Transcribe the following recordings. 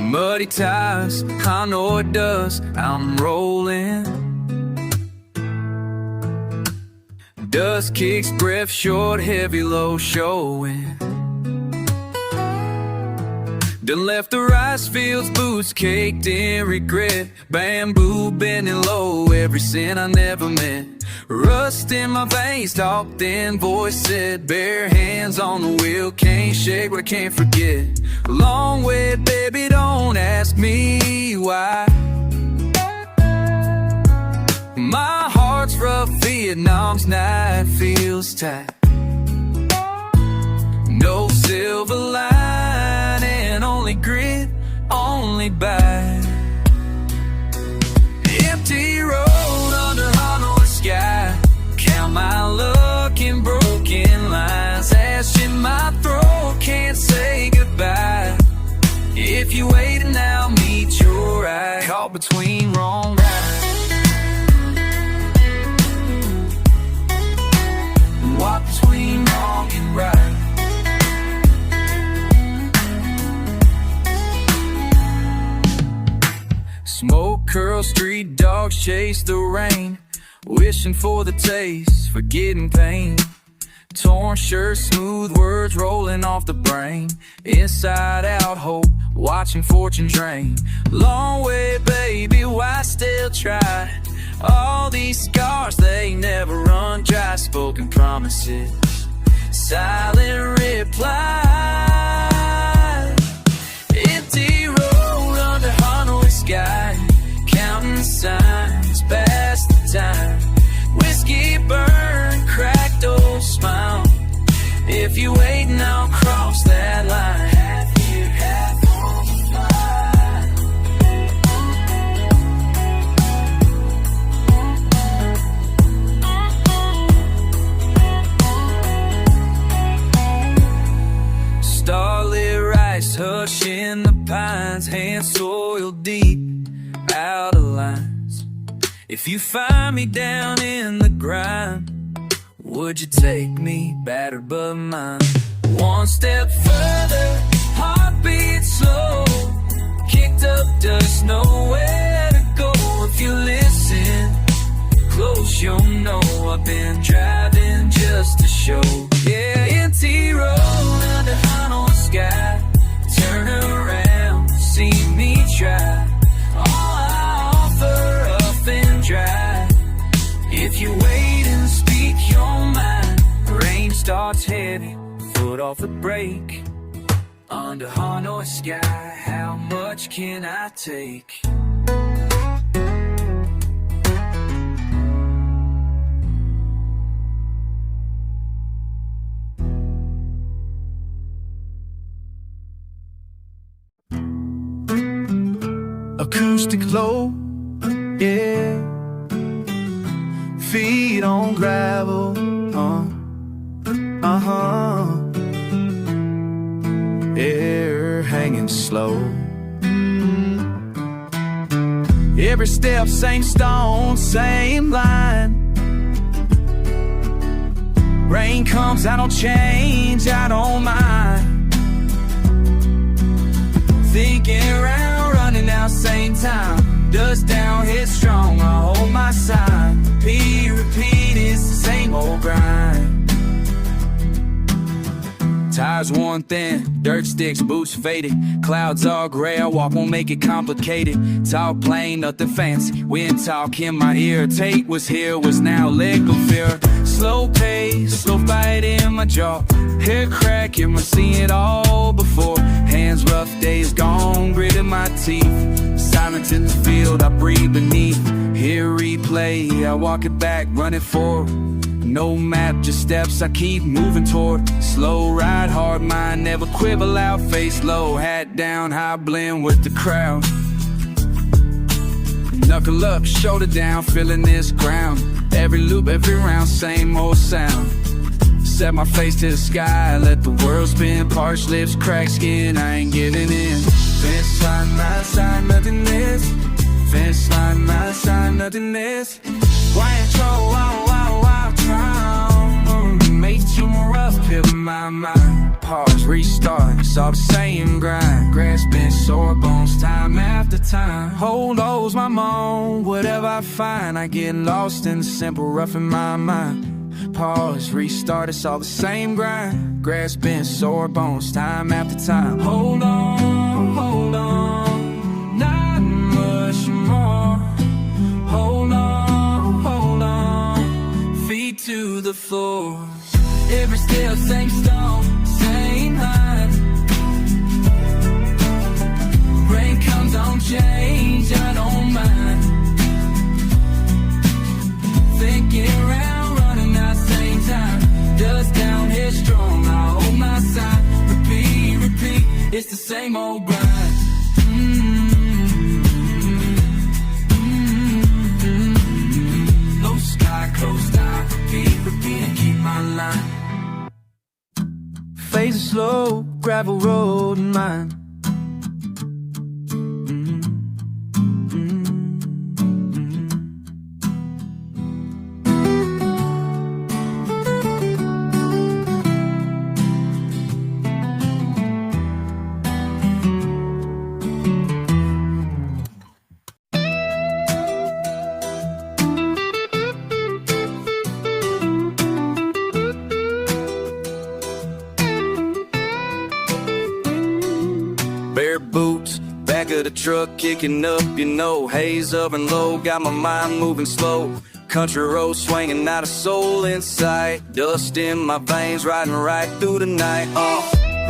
Muddy tires, I know it does, I'm rolling. Dust kicks, breath short, heavy low showing. Done left the rice fields, boots caked in regret. Bamboo bending low, every sin I never met. Rust in my veins, talked in voice said. Bare hands on the wheel, can't shake what I can't forget. Long way, baby, don't ask me why. My heart's rough, Vietnam's night feels tight. No silver lining, only grit, only bite. Empty road under hollow sky. Count my luck in broken lines. Ash in my throat, can't say goodbye. If you wait and I'll meet your eye. Caught between wrong and right. Walk between wrong and right. Smoke curls, street dogs chase the rain. Wishing for the taste, forgetting pain. Torn shirts, smooth words rolling off the brain. Inside out hope, watching fortune drain. Long way, baby, why still try? All these scars, they never run dry. Spoken promises, silent reply. Empty road under Hanoi sky. Counting signs, past the time. Whiskey burn, cracked old smile. If you wait and I'll cross that line. Half here, half on the fly. Starlit rice, hush in the pines. Hands soiled deep, out of lines. If you find me down in the grind, would you take me, battered but mine? One step further, heartbeat slow. Kicked up dust, nowhere to go. If you listen close, you'll know I've been driving just to show. Yeah, empty road under Hanoi sky. Turn around, see me try. All I offer up and dry. If you wait and speak your mind, rain starts heavy, foot off the brake. Under Hanoi sky, how much can I take? Acoustic low, yeah. Feet on gravel, air hanging slow. Every step, same stone, same line. Rain comes, I don't change, I don't mind. Thinking around, running out, same time. Dust down, headstrong, I hold my sign. Repeat, it's the same old grind. Tires worn thin, dirt sticks, boots faded. Clouds all gray, I walk, won't make it complicated. Talk plain, nothing fancy. Wind talk in my ear. Take was here, was now, let go fear. Slow pace, slow fight in my jaw. Hair cracking, I seen it all before. Hands rough, days gone, grit in my teeth. Silence in the field, I breathe beneath. Here replay, I walk it back, run it forward. No map, just steps I keep moving toward. Slow ride, hard mind, never quibble out. Face low, hat down, high blend with the crowd. Knuckle up, shoulder down, feeling this ground. Every loop, every round, same old sound. Set my face to the sky, let the world spin. Parched lips, cracked skin, I ain't giving in. Fence line, my side, nothing less. Fence line, my side, nothing less. Quiet control, wow, drown. Made too rough, pivot my mind. Pause, restart, it's all the same grind. Grasping sore bones time after time. Hold those my moan, whatever I find. I get lost in the simple rough in my mind. Pause, restart, it's all the same grind. Grasping sore bones time after time. Hold on, not much more. Hold on, feet to the floor. Every step, same stone, same line. Rain comes, don't change, I don't mind. Thinking around, running out, same time. Dust down, headstrong, I hold my side. Repeat, it's the same old grind. Low sky, closed eye, repeat, and keep my line. Phase is slow, gravel road in mine. Bare boots, back of the truck kicking up, you know. Haze up and low, got my mind moving slow. Country road swinging, not a soul in sight. Dust in my veins, riding right through the night.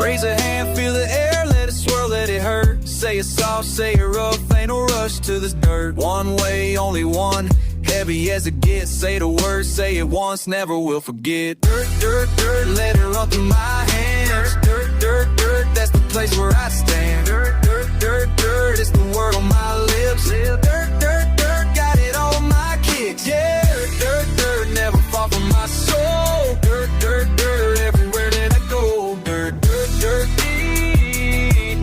Raise a hand, feel the air, let it swirl, let it hurt. Say it soft, say it rough, ain't no rush to this dirt. One way, only one, heavy as it gets. Say the word, say it once, never will forget. Dirt, dirt, dirt, let it run through my hands. Dirt, dirt, dirt, that's the place where I stand. Dirt, dirt, dirt, dirt, it's the word on my lips. Dirt, dirt, dirt, got it on my kicks. Yeah, dirt, dirt, never far from my soul. Dirt, dirt, dirt, everywhere that I go. Dirt, dirt, dirt,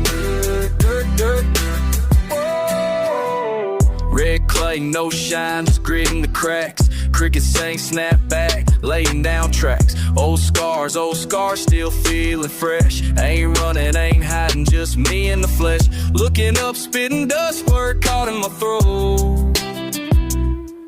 dirt, dirt, dirt, dirt. Whoa. Red clay, no shine, just gritting the cracks. Crickets sang, snap back, laying down tracks. Old scars, still feeling fresh. Ain't running, ain't hiding, just me in the flesh. Looking up, spitting dust, word caught in my throat.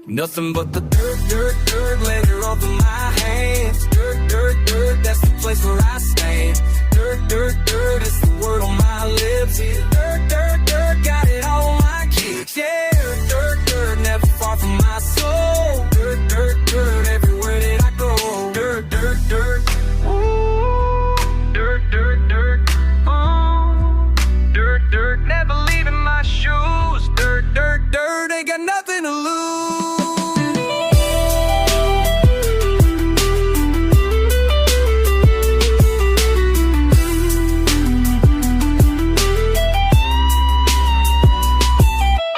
Nothing but the dirt, dirt, dirt, let it run through my hands. Dirt, dirt, dirt, that's the place where I stand. Dirt, dirt, dirt, it's the word on my lips. Dirt, dirt, dirt, got it on my kicks. Yeah, dirt, dirt, never far from my soul. Dirt, dirt, dirt, everywhere that I go. Dirt, dirt, dirt. Ooh, dirt, dirt, dirt. Oh, dirt, dirt, never leaving my shoes. Dirt, dirt, dirt, ain't got nothing to lose.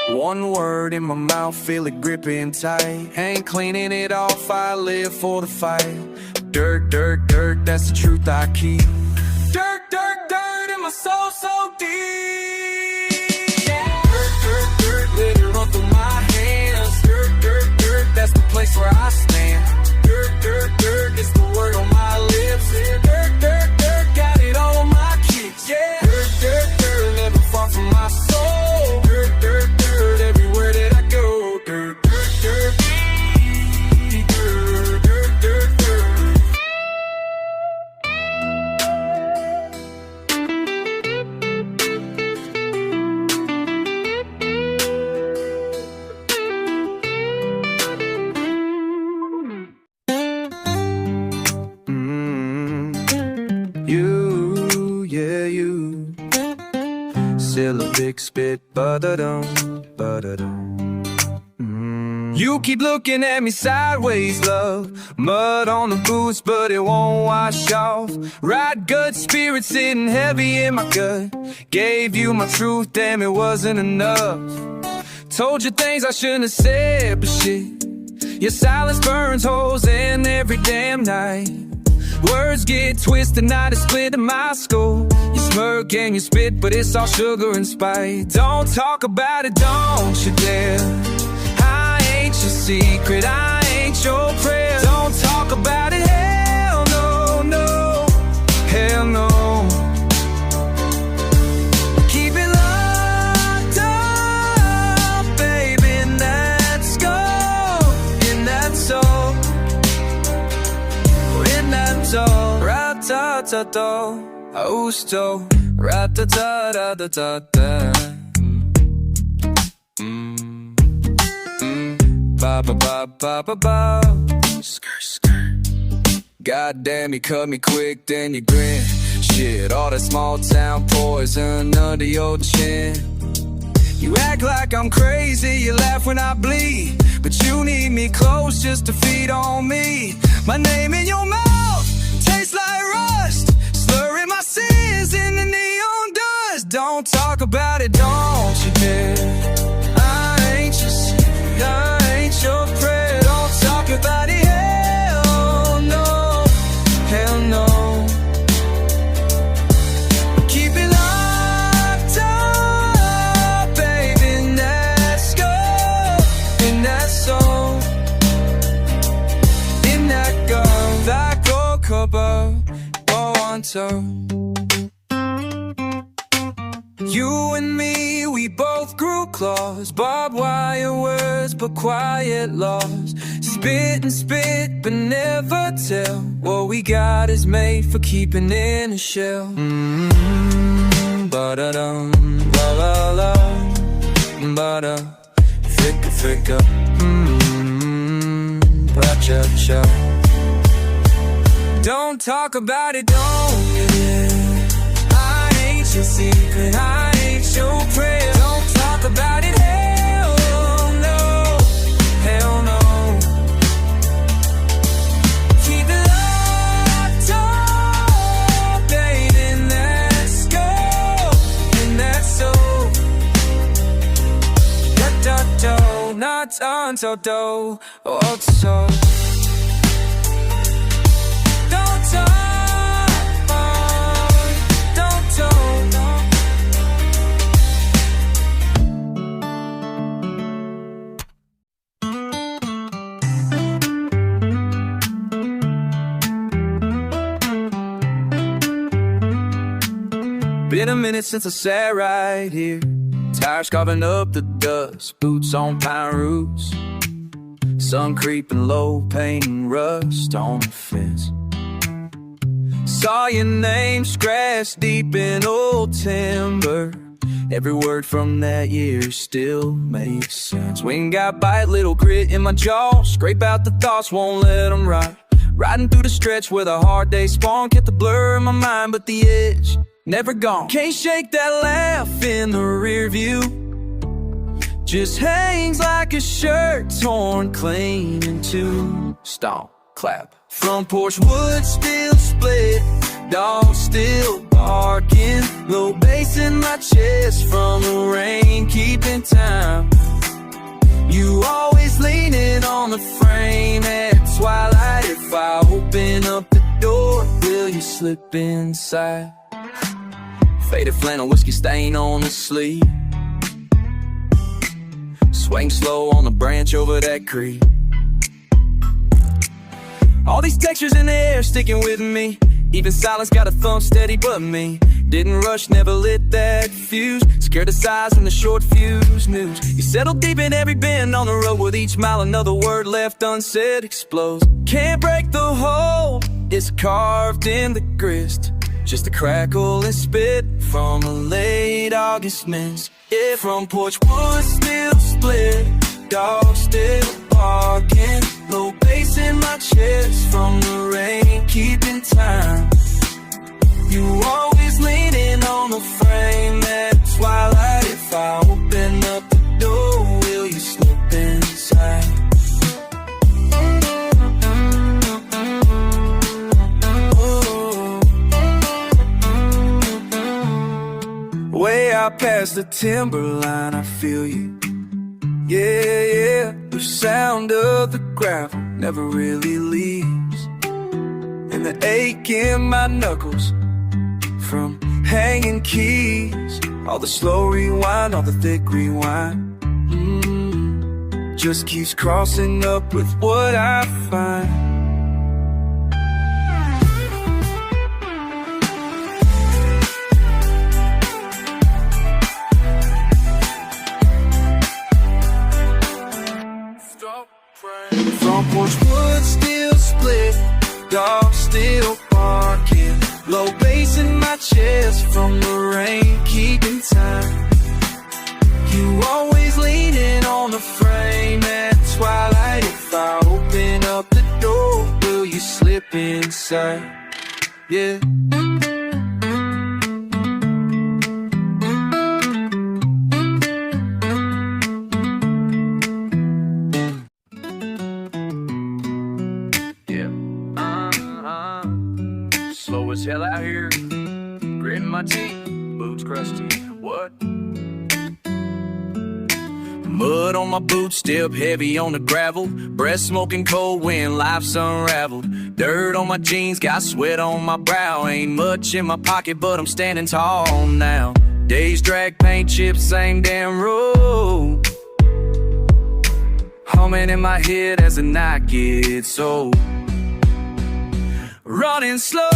One word in my mouth, feel it gripping tight. Ain't cleaning it off, I live for the fight. Dirt, dirt, dirt, that's the truth I keep. Dirt, dirt, dirt, in my soul so deep. Yeah. Dirt, dirt, dirt, let it run through my hands. Dirt, dirt, dirt, that's the place where I stand. Dirt, dirt, dirt, it's the word on my lips. Dirt, dirt, dirt, got it on my kicks. Yeah. Dirt, dirt, dirt, never far from my soul. Dirt, dirt, dirt, everywhere that I go. Dirt, dirt, dirt. Dirt, dirt, dirt, dirt. You, yeah, you. Still a big spit, ba-da-dum, ba-da-dum. You keep looking at me sideways, love. Mud on the boots, but it won't wash off. Right good spirit sitting heavy in my gut. Gave you my truth, damn it wasn't enough. Told you things I shouldn't have said, but shit, your silence burns holes in every damn night. Words get twisted, not a split in my skull. You smirk and you spit, but it's all sugar and spite. Don't talk about it, don't you dare. I ain't your secret, I ain't your prayer. Don't talk about it, hell no, no, hell no. ta-ta-ta, austo, ra-ta-ta-da-da-da-da. Ba-ba-ba-ba-ba-ba. Skirt, skirt. Goddamn, you cut me quick, then you grin. Shit, all that small town poison under your chin. You act like I'm crazy, you laugh when I bleed, but you need me close just to feed on me. My name in your mouth tastes like rust, slurring my sins in the neon dust. Don't talk about it, don't you dare. I ain't your saint, I ain't your prayer. Don't talk about it, hell no, hell no. Keep it locked up, baby, let's go. In that soul, in that girl, that gold cover, go on tour. You and me, we both grew claws, barbed wire words, but quiet laws. Spit and spit, but never tell. What we got is made for keeping in a shell. Ba-da-dum, la-la-la, ba-da, thicka, thicka, ba-cha-cha. Don't talk about it, don't you dare. I ain't your secret, I ain't your prayer. Don't talk about it, hell no, hell no. Keep it locked up, baby, let's go. In that soul, da-da-do, not on-to-do, oh-so. Don't talk. Been a minute since I sat right here, tires carving up the dust, boots on pine roofs, sun creeping low, paint rust on the fence. Saw your name scratched deep in old timber. Every word from that year still makes sense. Wing got bite, little grit in my jaw, scrape out the thoughts, won't let them rot. Riding through the stretch where the hard days spawn, kept the blur in my mind, but the edge never gone. Can't shake that laugh in the rear view, just hangs like a shirt torn clean in two. Stomp, clap, front porch wood still split, dog still barking, low bass in my chest from the rain, keeping time. You always leaning on the frame at twilight. If I open up the door, will you slip inside? Faded flannel, whiskey stain on the sleeve, swing slow on the branch over that creek. All these textures in the air sticking with me, even silence got a thump steady but me. Didn't rush, never lit that fuse, scared of size and the short fuse news. You settled deep in every bend on the road, with each mile another word left unsaid explodes. Can't break the hole, it's carved in the grist, just a crackle and spit from a late August mist. Yeah, front porch wood still split, dog still barking, low bass in my chest from the rain, keeping time. You always leaning on the frame at twilight. If I open up the door, will you slip inside? Way out past the timberline, I feel you. Yeah, yeah, the sound of the gravel never really leaves, and the ache in my knuckles from hanging keys, all the slow rewind, all the thick rewind, just keeps crossing up with what I find. Front porch wood still split, dog still barking, Low bass in my chest from the rain, keeping time. You always leaning on the frame at twilight. If I open up the door, will you slip inside? Yeah. Slow as hell out here, gritting my teeth, boots crusty, what? Mud on my boots, step heavy on the gravel. Breath smoking cold wind, life's unraveled. Dirt on my jeans, got sweat on my brow. Ain't much in my pocket, but I'm standing tall now. Days drag paint chips, same damn road. Humming in my head as the night gets old. Running slow,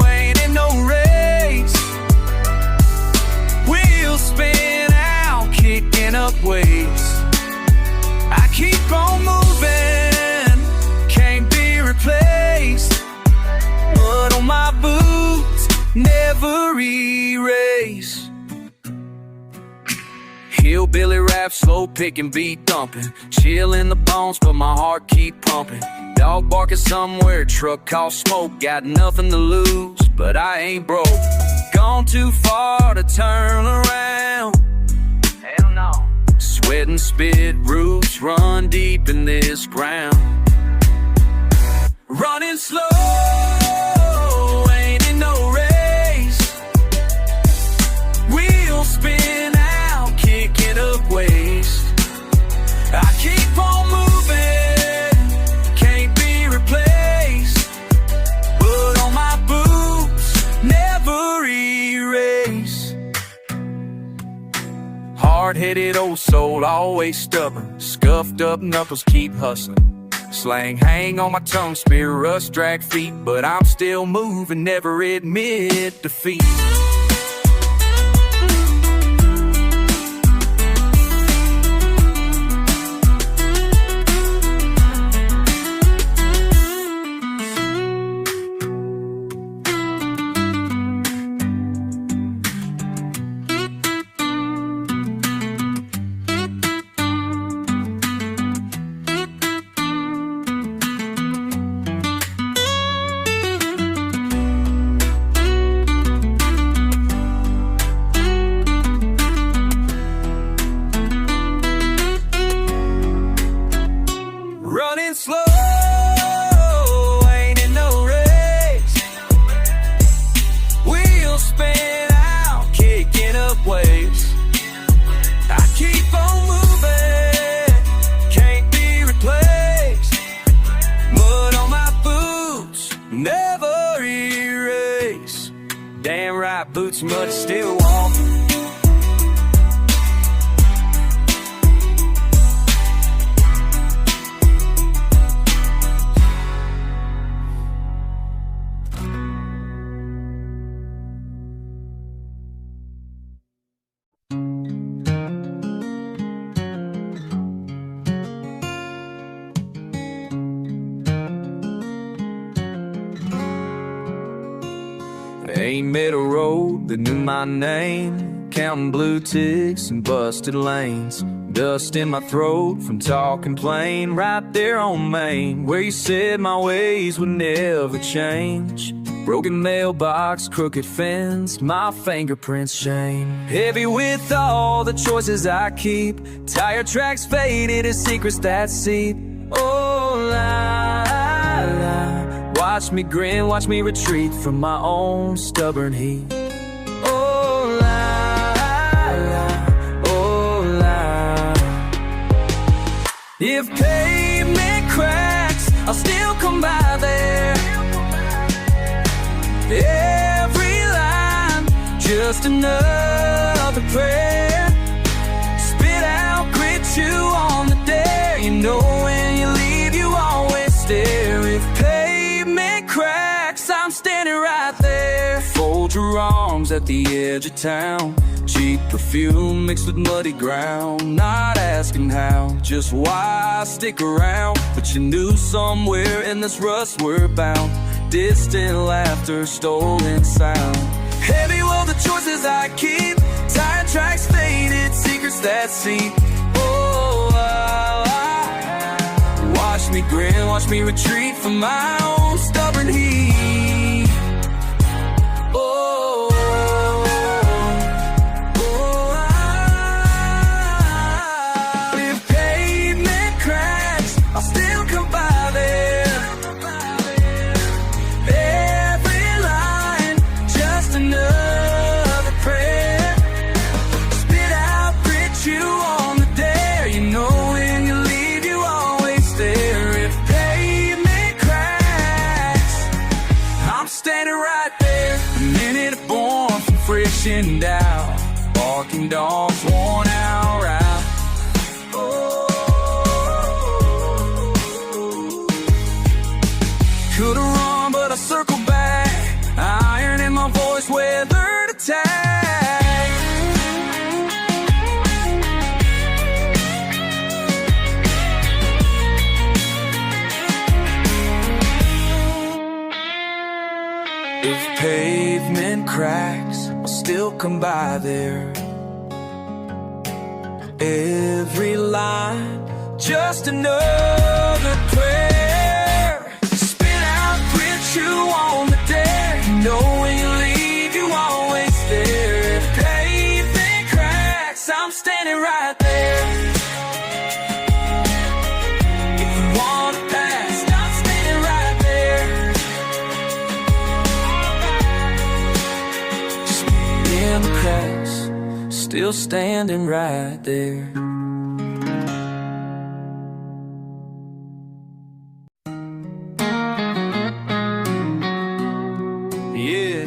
ain't in no race. Wheels spin out, kicking up waves. I keep on moving, can't be replaced. Mud on my boots, never erase. Hillbilly rap, slow picking, beat thumping. Chill in the bones, but my heart keep pumping. Dog barking somewhere, truck call smoke. Got nothing to lose, but I ain't broke. Gone too far to turn around. Hell no. Sweat and spit, roots run deep in this ground. Running slow, ain't in no race. Wheels spin out, kicking up waste. I keep on moving, can't be replaced. But on my boots, never erase. Hard-headed old soul, always stubborn. Scuffed up knuckles, keep hustling. Slang hang on my tongue, spear rust, drag feet. But I'm still moving, never admit defeat. Running slow, ain't in no race. Wheels spin out, kicking up waves. I keep on moving, can't be replaced. Mud on my boots, never erase. Damn right, boots mud still walking. Ain't met a road that knew my name. Counting blue ticks and busted lanes. Dust in my throat from talking plain. Right there on Main, where you said my ways would never change. Broken mailbox, crooked fence, my fingerprints shame. Heavy with all the choices I keep. Tire tracks faded as secrets that seep. Oh, la, la. Watch me grin, watch me retreat from my own stubborn heat. Oh, la, la, oh, la. If pavement cracks, I'll still come by there. Every line, just another prayer. Spit out, grit you on the dare. You know when you leave, you always stare. If pavement cracks, I'm standing right there. Fold your arms at the edge of town. Cheap perfume mixed with muddy ground. Not asking how, just why I stick around. But you knew somewhere in this rust we're bound. distant laughter, stolen sound. Heavy were the choices I keep, tired tracks faded, secrets that seep. Oh, watch me grin, watch me retreat from my own stubborn heat. Oh, if pavement cracks, I'll still come by there. Every line, just another prayer. Spit out, grit you on the dare. You know when you leave, you always there. If pavement cracks, I'm standing right there. A minute born from friction doubt, barking dogs worn out round. Could've run, but I circled back. Iron in my voice, weathered attack. If pavement cracks, I'll still come by there. Every line, just another prayer. Spit out, grit you on the dare. You know when you leave, you always there. If pavement cracks, I'm standing right there. If you want to pass, I'm standing right there. Just in the cracks, still standing right there. Yeah.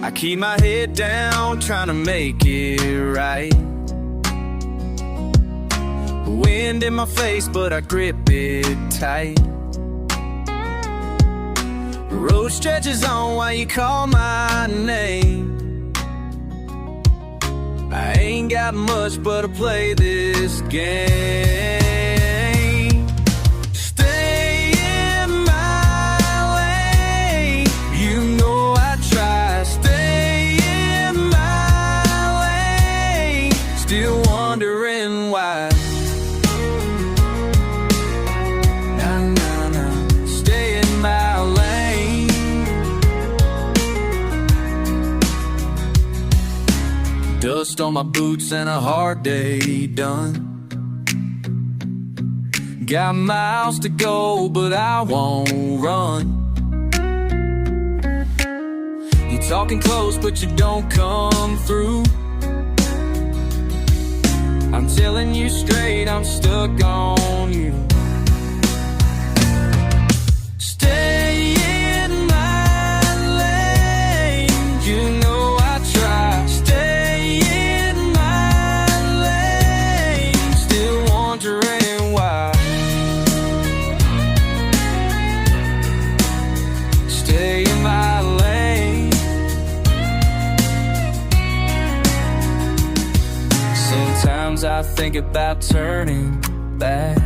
I keep my head down, trying to make it right. Wind in my face, but I grip it tight. Road stretches on while you call my name. I ain't got much, but I play this game. Stay in my lane, you know I try. Stay in my lane, still wondering why. Stay in my lane. Dust on my boots and a hard day done. Got miles to go, but I won't run. You talking close, but you don't come through. I'm telling you straight, I'm stuck on you. Stay in my lane, you know I try. Stay in my lane, still wondering why. Stay in my lane. Sometimes I think about turning back,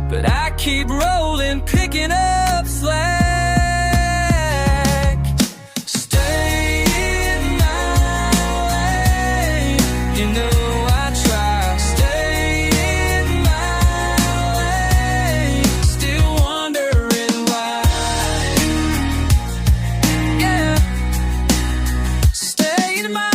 but I keep rolling, picking up slack. Stay in my lane, you know I try. Stay in my lane, still wondering why. Yeah, stay in my lane.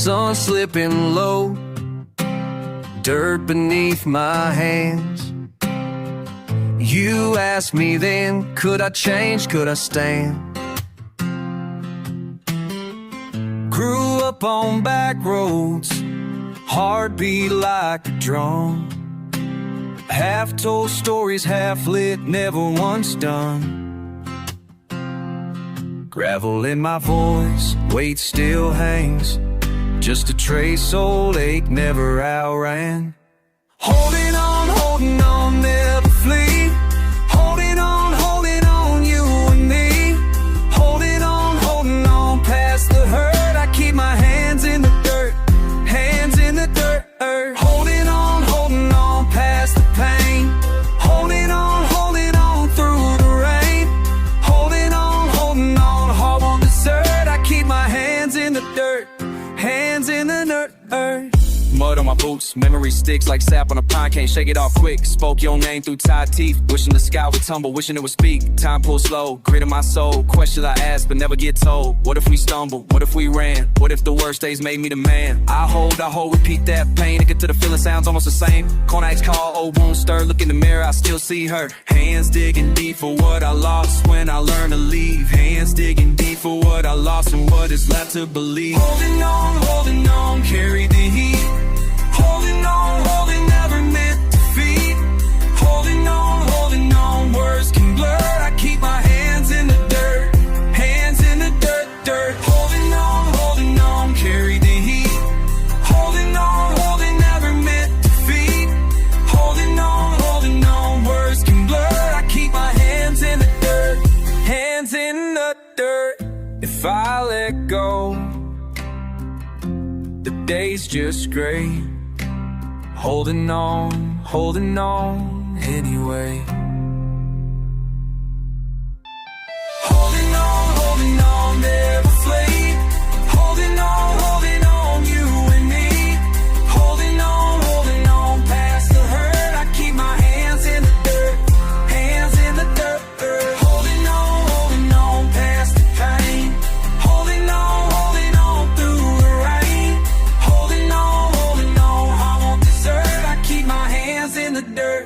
Sun slipping low, dirt beneath my hands. You asked me then, could I change, could I stand? Grew up on back roads, heartbeat like a drum. Half told stories, half lit, never once done. Gravel in my voice, weight still hangs. Just a trace, old ache never outran. Holding on, never flee. Holding on, you and me. Holding on, past the hurt. I keep my hands in the dirt, hands in the dirt. Holding on, past the pain. Holding on through the rain. Holding on, heart won't desert. I keep my hands in the dirt, hands in the dirt. Mud on my boots, memory sticks like sap on a pine, can't shake it off quick. Spoke your name through tied teeth, wishing the sky would tumble, wishing it would speak. Time pulls slow, grit in my soul, questions I ask but never get told. What if we stumble, what if we ran, what if the worst days made me the man? I hold, repeat that pain, and get to the feeling sounds almost the same. Cornac's call, old wounds stir, look in the mirror, I still see her. Hands digging deep for what I lost when I learned to leave. Hands digging deep for what I lost and what is left to believe. Holding on, carry the heat. Holding on, never meant defeat. Holding on, words can blur. I keep my hands in the dirt, hands in the dirt. Holding on, carry the heat. Holding on, never meant defeat. Holding on, words can blur. I keep my hands in the dirt, hands in the dirt. If I let go, the day's just gray. Holding on anyway. Holding on, never flee. Holding on, you and me. Holding on, past the hurt. I keep my hands in the dirt, hands in the dirt. Holding on, past the pain. Holding on through the rain. Holding on, I won't desert. I keep my hands in the dirt,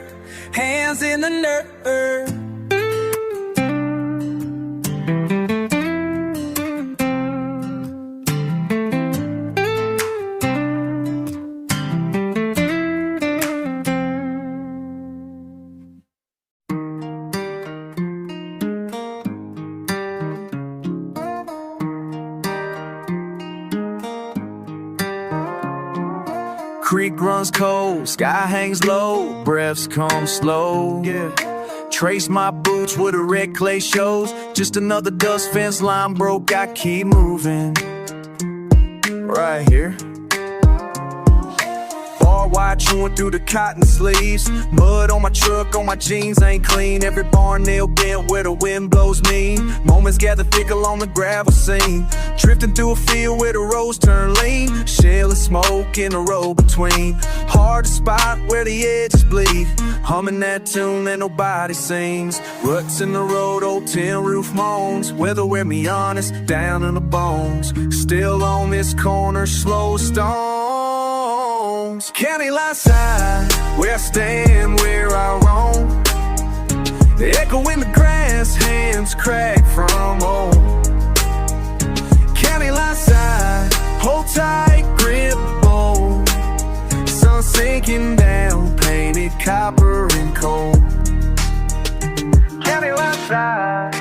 hands in the dirt. Creek runs cold, sky hangs low, breaths come slow. Yeah. Trace my boots where the red clay shows. Just another dust fence line broke, I keep moving. Right here. Bar wide chewing through the cotton sleeves. Mud on my truck, on my jeans ain't clean. Every barn nail bent where the wind blows mean. Moments gather thick along the gravel seam. Drifting through a field where the roads turn lean. Shell of smoke in the road between. Hard to spot where the edges bleed. Humming that tune that nobody sings. Ruts in the road, old tin roof moans. Weather wear me honest, down in the bones. Still on this corner, slow stones. County line side, where I stand, where I roam. The echo in the grass, hands crack from old. County line side, hold tight, grip bold. Sun sinking down, painted copper and coal. County line side.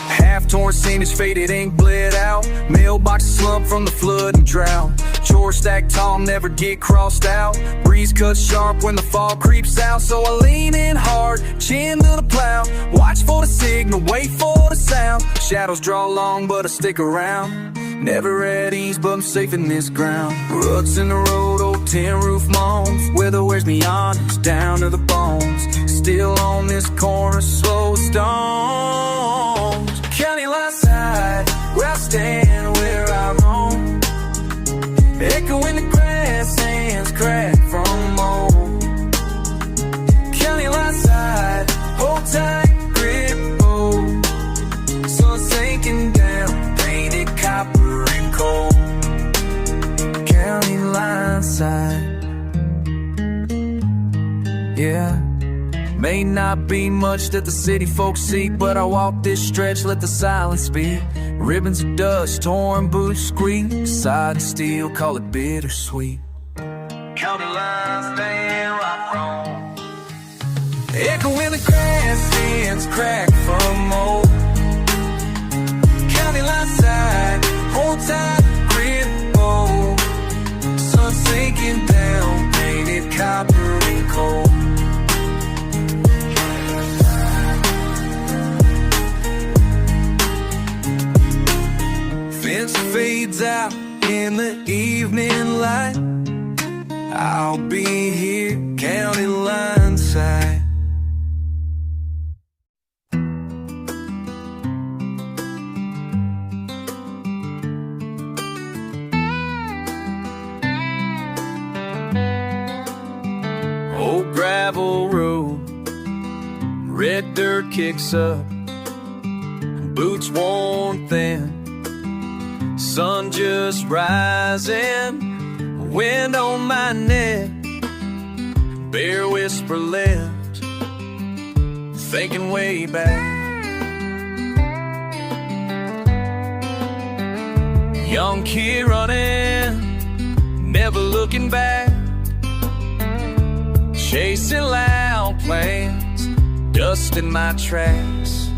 Half-torn seam is faded, ink bled out. Mailbox slump from the flood and drought. Chores stacked tall, never get crossed out. Breeze cuts sharp when the fog creeps out. So I lean in hard, chin to the plow. Watch for the signal, wait for the sound. Shadows draw long, but I stick around. Never at ease, but I'm safe in this ground. Ruts in the road, old tin roof moans. Weather wears me honest, down to the bones. Still on this corner, slow stones. County line side, where I stand, where I roam. Echo in the grass, hands crack from mold. County line side, hold tight, grip bold. Sun sinking down, painted copper and coal. line side. Yeah, may not be much that the city folks see, but I walk this stretch, let the silence speak. Ribbons of dust, torn boots squeak, side of steel, call it bittersweet. County lines, damn, I'm wrong. Echo in the grass, hands cracked from old. County line side, hold tight, grip bold. Sun sinking down, painted copper and cold. Fence fades out in the evening light. I'll be here, county line side. Old gravel road, red dirt kicks up, boots worn thin. Sun just rising, wind on my neck, bear whisper left, thinking way back. Young kid running, never looking back, chasing loud plans, dust in my tracks.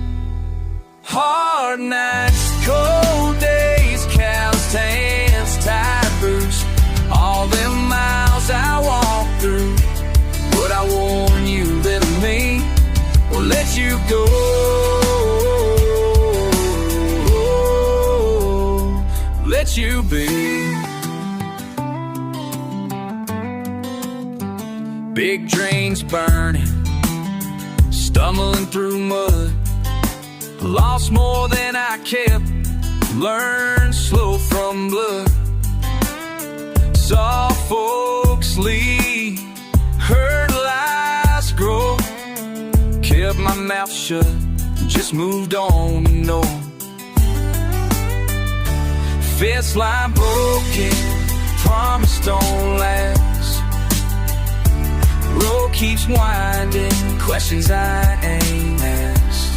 Hard nights, cold days, calloused hands, tired boots, all them miles I walk through. But I warn you, little me, will let you go. Let you be. Big drains burning, stumbling through mud. Lost more than I kept, learned slow from blood. Saw folks leave, heard lies grow. Kept my mouth shut, just moved on and on. Fence line broken, promise don't last. Road keeps winding, questions I ain't asked.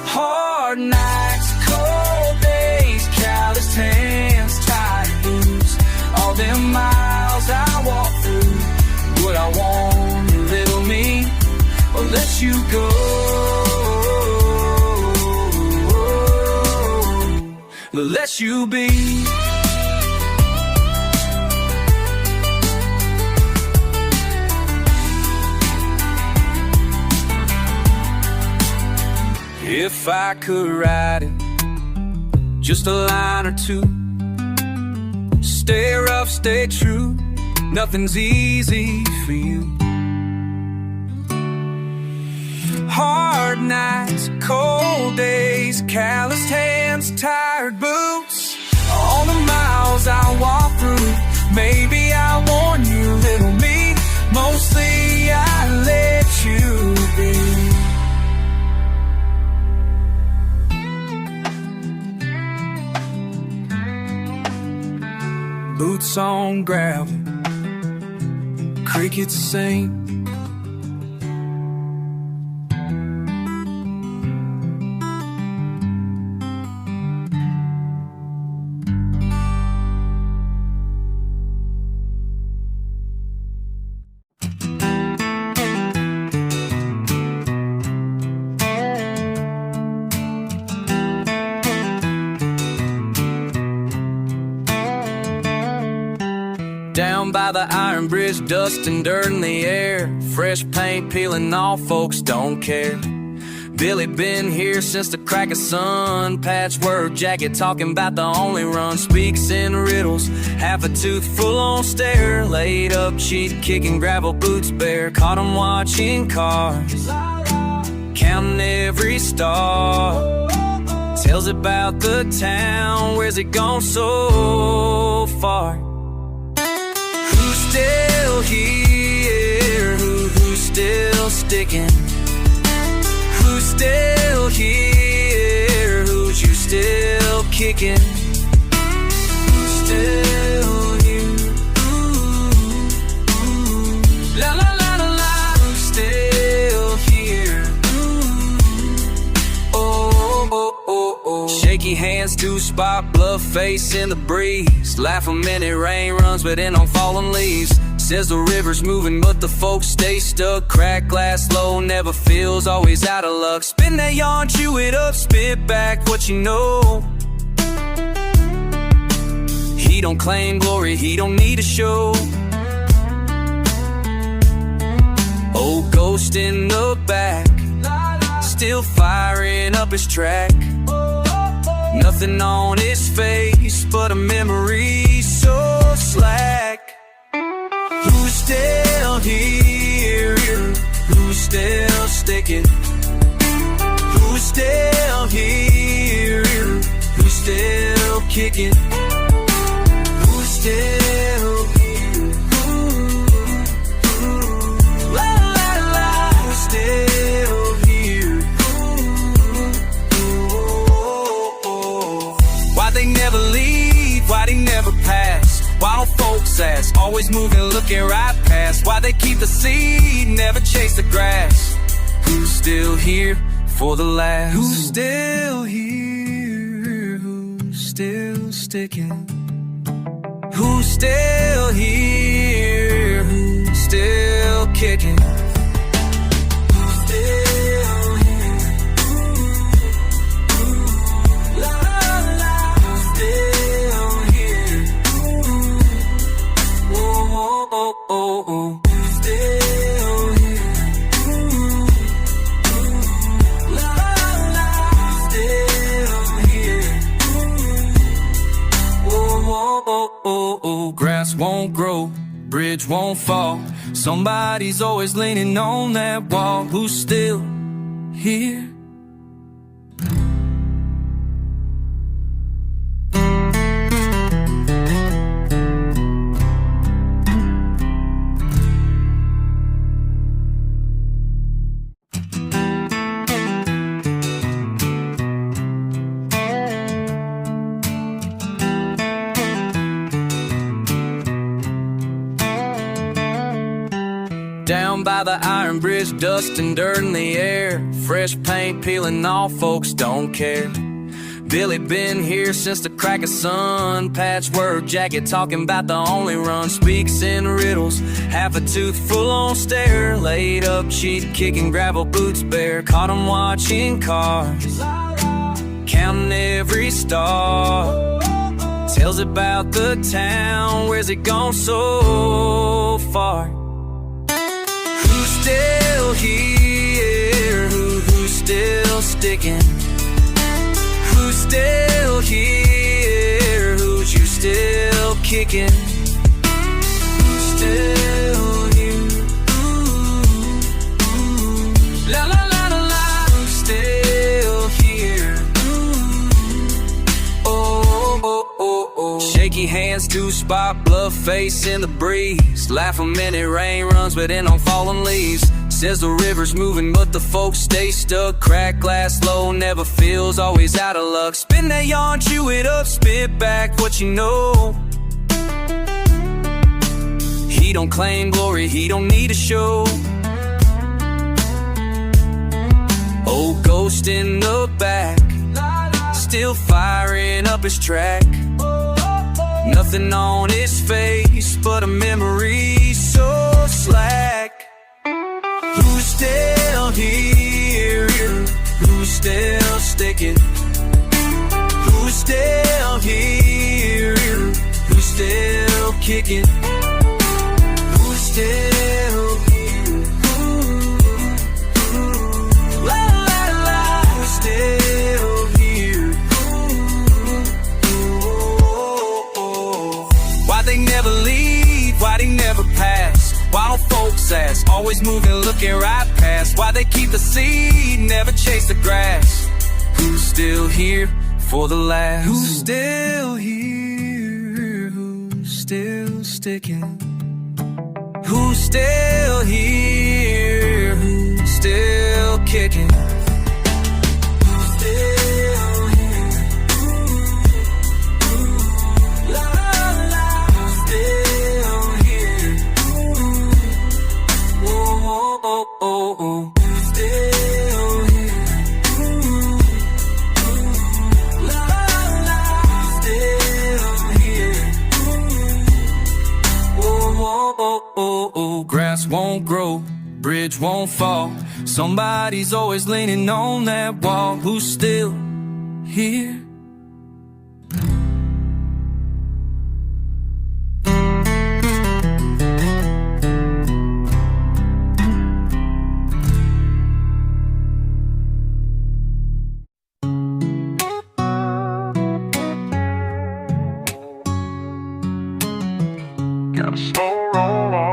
Hard nights, cold days, calloused hands, tired boots, all them miles I walk through. What I want, little me, or let you go. Let you be. If I could write it, just a line or two. Stay rough, stay true, nothing's easy for you. Hard nights, cold days, calloused hands, tired boots, all the miles I walk through. Maybe I warn you, little me, mostly I let you be. Boots on gravel, crickets sing. Down by the iron bridge, dust and dirt in the air. Fresh paint peeling off, folks don't care. Billy been here since the crack of sun. Patchwork jacket talking about the only run. Speaks in riddles, half a tooth full on stare. Laid up cheat, kicking gravel boots bare. Caught him watching cars, counting every star. Tells about the town, where's it gone so far? Who's still here? Who's still sticking? Who's still here? Who's you still kicking? Who's still here? spot, bluff face in the breeze. Laugh a minute, rain runs, but in on fallen leaves. Says the river's moving, but the folks stay stuck. Crack glass low, never feels, always out of luck. Spin that yarn, chew it up, spit back what you know. He don't claim glory, he don't need a show. Old ghost in the back, still firing up his track. Nothing on his face but a memory so slack. Who's still here? Who's still sticking? Who's still here? Who's still kicking? Who's still here? La la la. Who's still here? Why they never leave? Why they never pass? Why don't folks ask? Always moving, looking right past. Why they keep the seed, never chase the grass? Who's still here for the last? Who's still here? Who's still sticking? Who's still here? Who's still kicking? Who's still here? La la. Who's still here? Oh oh oh oh. Who's still here? La la. Who's still here? Oh oh oh oh. Grass won't grow, bridge won't fall. Somebody's always leaning on that wall. Who's still here? Down by the iron bridge, dust and dirt in the air. Fresh paint peeling off, folks don't care. Billy been here since the crack of sun. Patchwork jacket talking about the only run. Speaks in riddles, half a tooth full on stare. Laid up cheat, kicking gravel boots bare. Caught him watching cars, counting every star. Tells about the town, where's it gone so far? Who's still here? Who's still sticking? Who's still here? Who's you still kicking? Who's still here? La la la la la. Who's still here? Oh oh oh oh. Shaky hands, two spot, bluff face in the breeze. Laugh a minute, rain runs, but in on fallen leaves. Says the river's moving, but the folks stay stuck. Crack glass low, never feels, always out of luck. Spin that yarn, chew it up, spit back what you know. He don't claim glory, he don't need a show. Old ghost in the back, still firing up his track. Nothing on his face but a memory so slack. Who's still here? Who's still sticking? Who's still here? Who's still kicking? Who's still here? La la la. Who's still here? Why they never leave? Why they never pass? Why don't folks ask? Always moving, looking right past. Why they keep the seed, never chase the grass? Who's still here for the last? Who's still here? Who's still sticking? Who's still here? Who's still kicking? Who's still here? La la. Who's still here? Oh oh oh oh. Who's still here? La la. Grass won't grow, bridge won't fall. Somebody's always leaning on that wall. Who's still here? Got a slow roll on.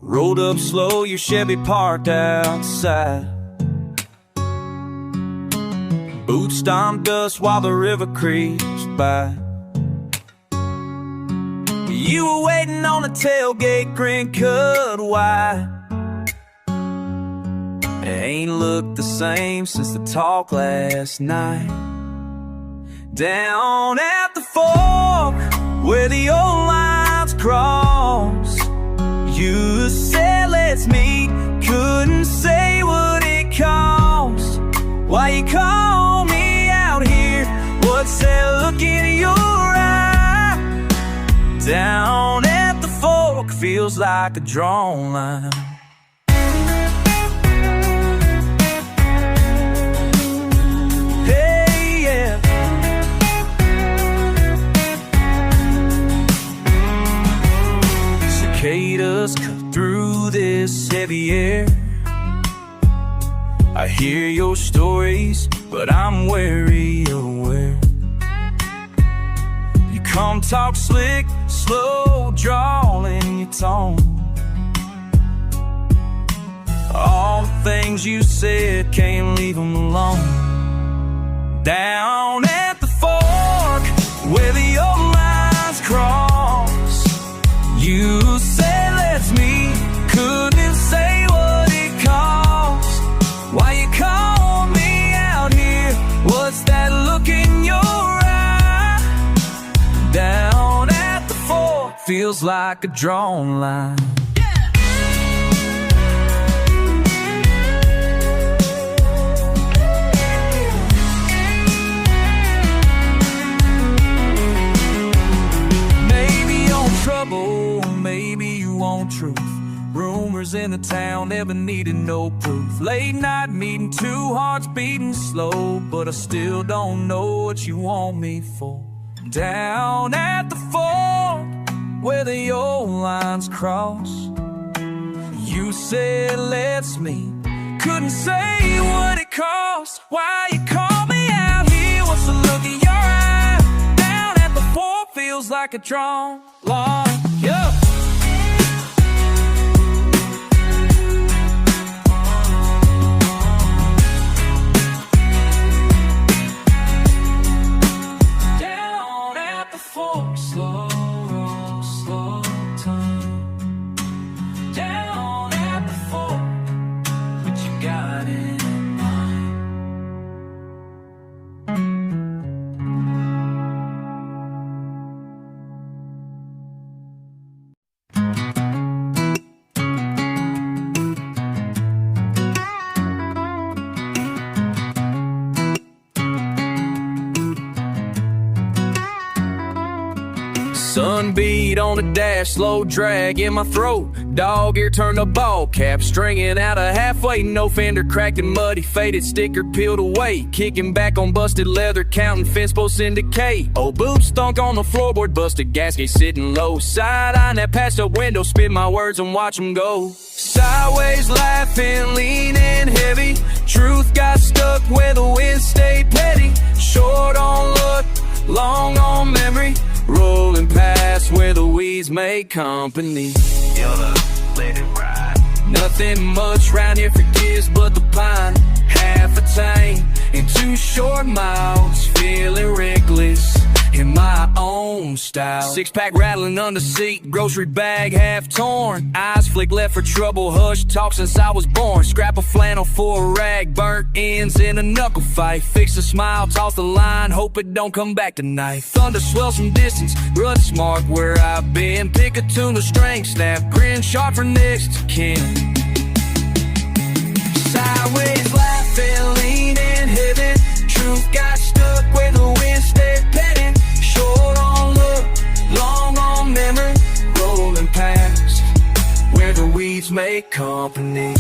Rolled up slow, your Chevy parked outside. Boots stomp dust while the river creeps by. You were waiting on a tailgate, grin cut wide. It ain't looked the same since the talk last night. Down at the fork where the old lines cross, you said let's meet, couldn't say what it cost. Why you call me out here? What's that look in your eye? Down at the fork feels like a drawn line. Hey, yeah. Cicadas cut through this heavy air. I hear your stories, but I'm wary aware. You come talk slick, slow, drawling your tone. All the things you said, can't leave them alone. Down at the fork where the old lines cross, you said let's meet, couldn't say what it cost. Why you call me out here? What's that look in your eye? Down at the fork feels like a drawn line. Trouble, maybe you want truth. Rumors in the town never needed no proof. Late night meeting, two hearts beating slow, but I still don't know what you want me for. Down at the fork where the old lines cross, you said let's meet, couldn't say what it cost. Why you call me out here? What's the look in your eye? Down at the fork feels like a drawn line. Yeah. Down at the fork, slow roll, slow time. Down at the fork, but you got it in mind. Sun beat on the dash, slow drag in my throat. Dog ear turned a ball cap, stringing out a halfway. No fender cracked and muddy, faded sticker peeled away. Kicking back on busted leather, counting fence posts in decay. Old boots thunk on the floorboard, busted gasket sitting low. Side-eyeing that past up window, spit my words and watch them go. Sideways laughing, leaning heavy. Truth got stuck where the wind stayed petty. Short on look, long on memory. Rolling past where the weeds make company. Let it ride. Nothing much round here for kids but the pine. Half a tank in 2 short miles. Feeling reckless in my own style. 6-pack rattling under seat, grocery bag half torn. Eyes flick left for trouble, hush talk since I was born. Scrap a flannel for a rag, burnt ends in a knuckle fight. Fix a smile, toss the line, hope it don't come back tonight. Thunder swells from distance, ruts mark where I've been. Pick a tune of strength, snap, grin, sharp for next to kin. Sideways laughing, leaning heavy. Truth got stuck where the wind stayed petty. Short on make company.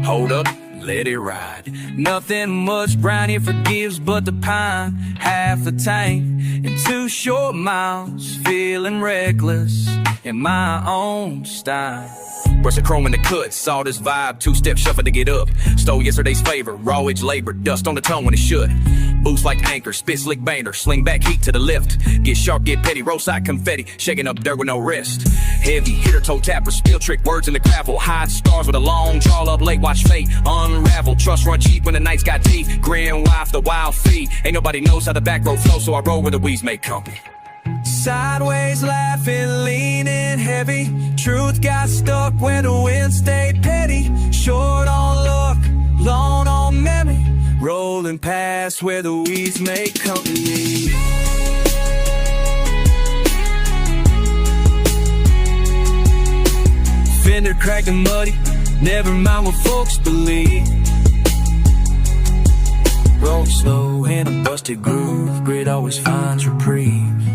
Hold up, let it ride. Nothing much Brownie forgives but the pine. Half a tank in 2 short miles. Feeling reckless in my own style. Brush the chrome in the cut, saw this vibe, 2-step shuffle to get up. Stole yesterday's favor, raw edge labor, dust on the tongue when it should. Boost like anchor, spit slick banner, sling back heat to the left. Get sharp, get petty, roadside confetti, shaking up dirt with no rest. Heavy hitter, toe tapper, spill trick, words in the gravel. Hide stars with a long draw up late, watch fate unravel. Trust run cheap when the nights got deep. Grand wife, the wild feed. Ain't nobody knows how the back road flows, so I roll where the weeds make company. Sideways laughing, leaning heavy. Truth got stuck where the wind stayed petty. Short on luck, long on memory. Rolling past where the weeds make company. Fender cracked and muddy, never mind what folks believe. Roll slow in a busted groove, grit always finds reprieve.